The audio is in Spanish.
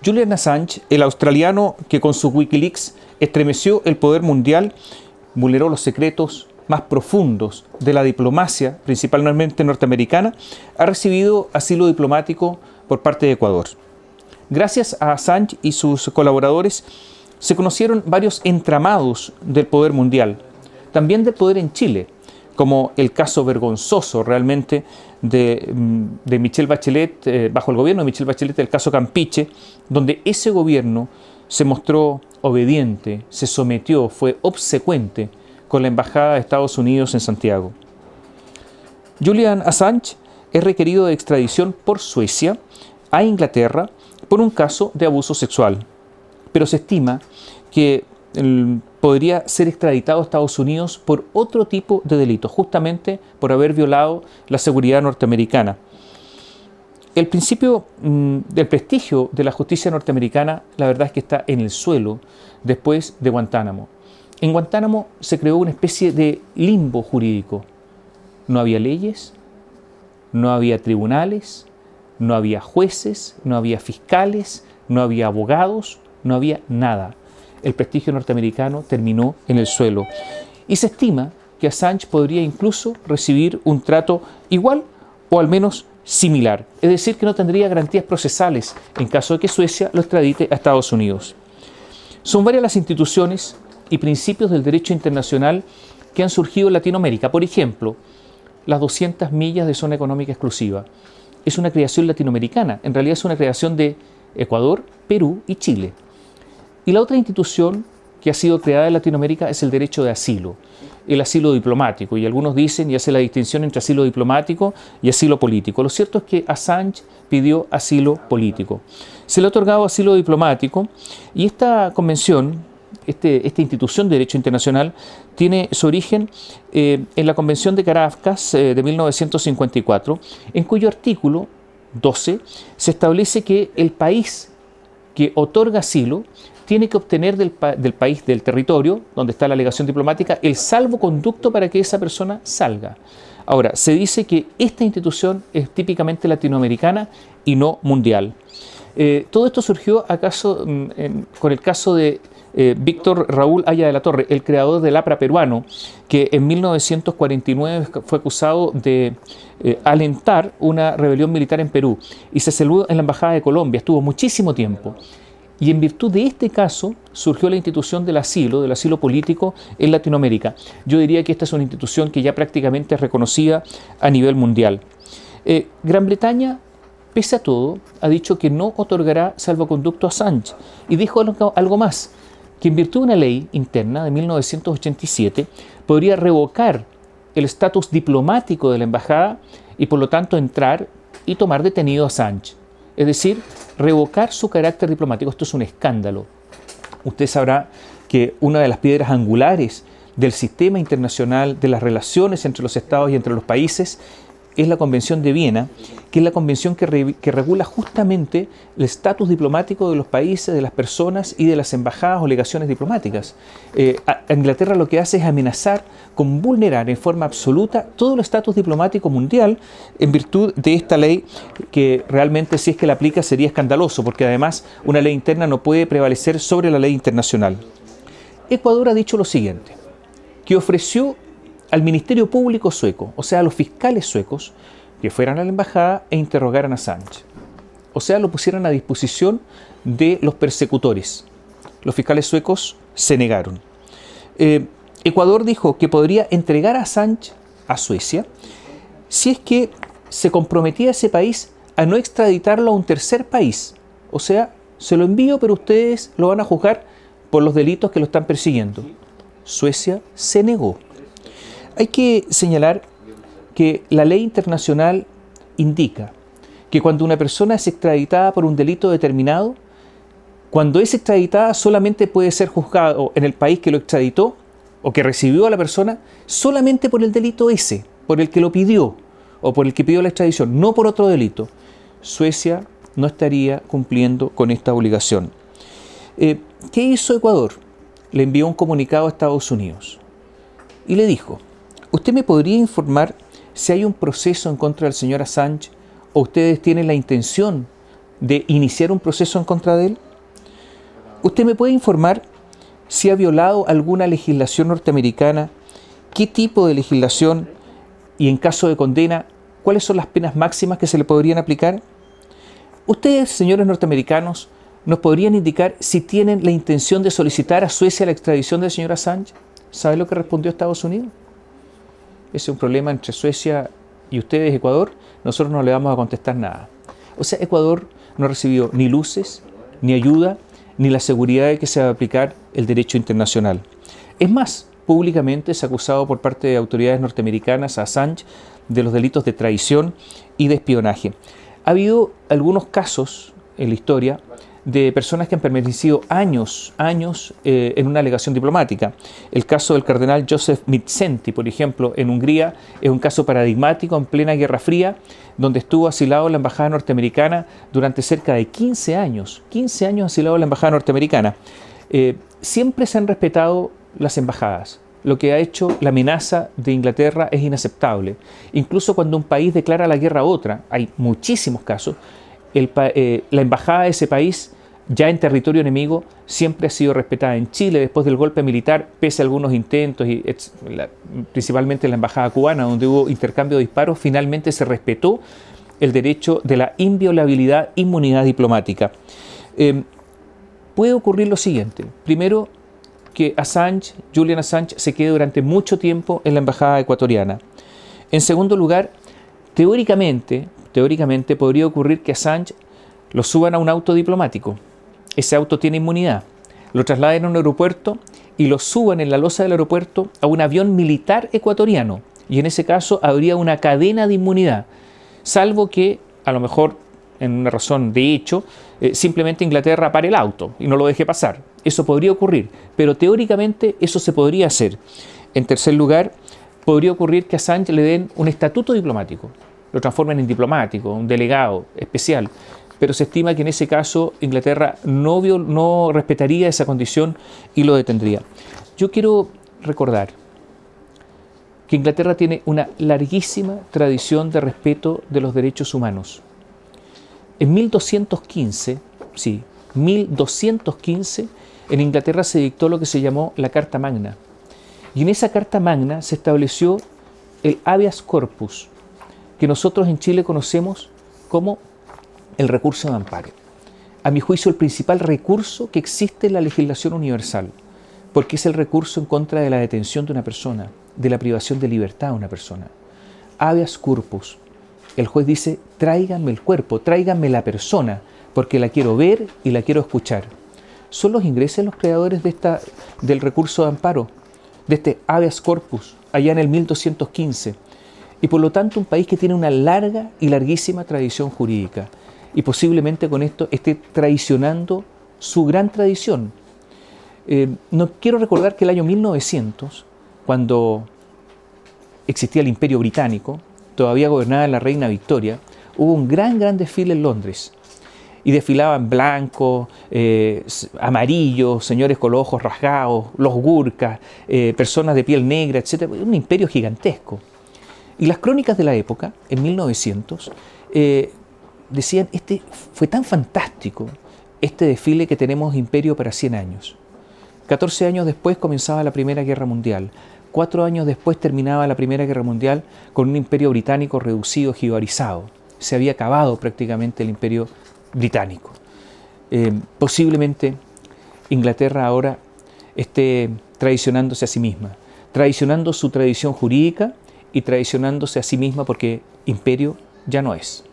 Julian Assange, el australiano que con su Wikileaks estremeció el poder mundial, vulneró los secretos más profundos de la diplomacia, principalmente norteamericana, ha recibido asilo diplomático por parte de Ecuador. Gracias a Assange y sus colaboradores se conocieron varios entramados del poder mundial, también del poder en Chile, como el caso vergonzoso realmente de Michelle Bachelet, bajo el gobierno de Michelle Bachelet, el caso Campiche, donde ese gobierno se mostró obediente, se sometió, fue obsecuente con la Embajada de Estados Unidos en Santiago. Julian Assange es requerido de extradición por Suecia a Inglaterra por un caso de abuso sexual, pero se estima que podría ser extraditado a Estados Unidos por otro tipo de delito, justamente por haber violado la seguridad norteamericana. El principio del prestigio de la justicia norteamericana, la verdad es que está en el suelo después de Guantánamo. En Guantánamo se creó una especie de limbo jurídico. No había leyes, no había tribunales, no había jueces, no había fiscales, no había abogados, no había nada. El prestigio norteamericano terminó en el suelo. Y se estima que Assange podría incluso recibir un trato igual o al menos similar. Es decir, que no tendría garantías procesales en caso de que Suecia lo extradite a Estados Unidos. Son varias las instituciones y principios del derecho internacional que han surgido en Latinoamérica. Por ejemplo, las 200 millas de zona económica exclusiva. Es una creación latinoamericana. En realidad es una creación de Ecuador, Perú y Chile. Y la otra institución que ha sido creada en Latinoamérica es el derecho de asilo, el asilo diplomático. Y algunos dicen y hacen la distinción entre asilo diplomático y asilo político. Lo cierto es que Assange pidió asilo político. Se le ha otorgado asilo diplomático y esta convención, esta institución de derecho internacional, tiene su origen en la Convención de Caracas de 1954, en cuyo artículo 12 se establece que el país que otorga asilo tiene que obtener del país, del territorio donde está la alegación diplomática, el salvoconducto para que esa persona salga. Ahora, se dice que esta institución es típicamente latinoamericana y no mundial. Todo esto surgió con el caso de Víctor Raúl Haya de la Torre, el creador del APRA peruano, que en 1949 fue acusado de alentar una rebelión militar en Perú y se celebró en la Embajada de Colombia, estuvo muchísimo tiempo. Y en virtud de este caso surgió la institución del asilo político en Latinoamérica. Yo diría que esta es una institución que ya prácticamente es reconocida a nivel mundial. Gran Bretaña, pese a todo, ha dicho que no otorgará salvoconducto a Assange y dijo algo más, que en virtud de una ley interna de 1987 podría revocar el estatus diplomático de la embajada y por lo tanto entrar y tomar detenido a Assange. Es decir, revocar su carácter diplomático. Esto es un escándalo. Usted sabrá que una de las piedras angulares del sistema internacional, de las relaciones entre los estados y entre los países, es la Convención de Viena, que es la convención que regula justamente el estatus diplomático de los países, de las personas y de las embajadas o legaciones diplomáticas. Inglaterra lo que hace es amenazar con vulnerar en forma absoluta todo el estatus diplomático mundial en virtud de esta ley que realmente, si es que la aplica, sería escandaloso, porque además una ley interna no puede prevalecer sobre la ley internacional. Ecuador ha dicho lo siguiente, que ofreció al Ministerio Público sueco, o sea, a los fiscales suecos, que fueran a la embajada e interrogaran a Assange. O sea, lo pusieran a disposición de los persecutores. Los fiscales suecos se negaron. Ecuador dijo que podría entregar a Assange a Suecia si es que se comprometía ese país a no extraditarlo a un tercer país. O sea, se lo envío, pero ustedes lo van a juzgar por los delitos que lo están persiguiendo. Suecia se negó. Hay que señalar que la ley internacional indica que cuando una persona es extraditada por un delito determinado, cuando es extraditada solamente puede ser juzgado en el país que lo extraditó o que recibió a la persona solamente por el delito ese, por el que lo pidió o por el que pidió la extradición, no por otro delito. Suecia no estaría cumpliendo con esta obligación. ¿Qué hizo Ecuador? Le envió un comunicado a Estados Unidos y le dijo: ¿usted me podría informar si hay un proceso en contra del señor Assange o ustedes tienen la intención de iniciar un proceso en contra de él? ¿Usted me puede informar si ha violado alguna legislación norteamericana? ¿Qué tipo de legislación? Y en caso de condena, ¿cuáles son las penas máximas que se le podrían aplicar? Ustedes, señores norteamericanos, ¿nos podrían indicar si tienen la intención de solicitar a Suecia la extradición del señor Assange? ¿Sabe lo que respondió Estados Unidos? Ese es un problema entre Suecia y ustedes, Ecuador. Nosotros no le vamos a contestar nada. O sea, Ecuador no recibió ni luces, ni ayuda, ni la seguridad de que se va a aplicar el derecho internacional. Es más, públicamente se ha acusado por parte de autoridades norteamericanas a Assange de los delitos de traición y de espionaje. Ha habido algunos casos en la historia de personas que han permanecido años en una alegación diplomática. El caso del cardenal Joseph Mitsenti, por ejemplo, en Hungría, es un caso paradigmático en plena Guerra Fría, donde estuvo asilado en la embajada norteamericana durante cerca de 15 años asilado en la embajada norteamericana. Siempre se han respetado las embajadas. Lo que ha hecho la amenaza de Inglaterra es inaceptable. Incluso cuando un país declara la guerra a otra, hay muchísimos casos, la embajada de ese país, ya en territorio enemigo, siempre ha sido respetada. En Chile, después del golpe militar, pese a algunos intentos, principalmente en la embajada cubana, donde hubo intercambio de disparos, finalmente se respetó el derecho de la inviolabilidad, inmunidad diplomática. Puede ocurrir lo siguiente. Primero, que Julian Assange, se quede durante mucho tiempo en la embajada ecuatoriana. En segundo lugar, teóricamente podría ocurrir que Assange lo suban a un auto diplomático. Ese auto tiene inmunidad. Lo trasladen a un aeropuerto y lo suban en la losa del aeropuerto a un avión militar ecuatoriano. Y en ese caso habría una cadena de inmunidad. Salvo que, a lo mejor, en una razón de hecho, simplemente Inglaterra pare el auto y no lo deje pasar. Eso podría ocurrir, pero teóricamente eso se podría hacer. En tercer lugar, podría ocurrir que a Assange le den un estatuto diplomático, lo transformen en diplomático, un delegado especial, pero se estima que en ese caso Inglaterra no respetaría esa condición y lo detendría. Yo quiero recordar que Inglaterra tiene una larguísima tradición de respeto de los derechos humanos. En 1215, en Inglaterra se dictó lo que se llamó la Carta Magna. Y en esa Carta Magna se estableció el habeas corpus, que nosotros en Chile conocemos como el recurso de amparo. A mi juicio, el principal recurso que existe en la legislación universal, porque es el recurso en contra de la detención de una persona, de la privación de libertad de una persona. Habeas corpus. El juez dice, tráiganme el cuerpo, tráiganme la persona, porque la quiero ver y la quiero escuchar. Son los ingleses los creadores del recurso de amparo, de este habeas corpus, allá en el 1215. Y por lo tanto un país que tiene una larga y larguísima tradición jurídica. Y posiblemente con esto esté traicionando su gran tradición. No quiero recordar que el año 1900, cuando existía el Imperio Británico, todavía gobernaba la reina Victoria, hubo un gran desfile en Londres. Y desfilaban blancos, amarillos, señores con los ojos rasgados, los gurkas, personas de piel negra, etc. Un imperio gigantesco. Y las crónicas de la época, en 1900, decían, fue tan fantástico este desfile que tenemos imperio para 100 años. 14 años después comenzaba la Primera Guerra Mundial. 4 años después terminaba la Primera Guerra Mundial con un imperio británico reducido, jibarizado. Se había acabado prácticamente el imperio británico. Posiblemente Inglaterra ahora esté traicionándose a sí misma, traicionando su tradición jurídica y traicionándose a sí misma porque imperio ya no es.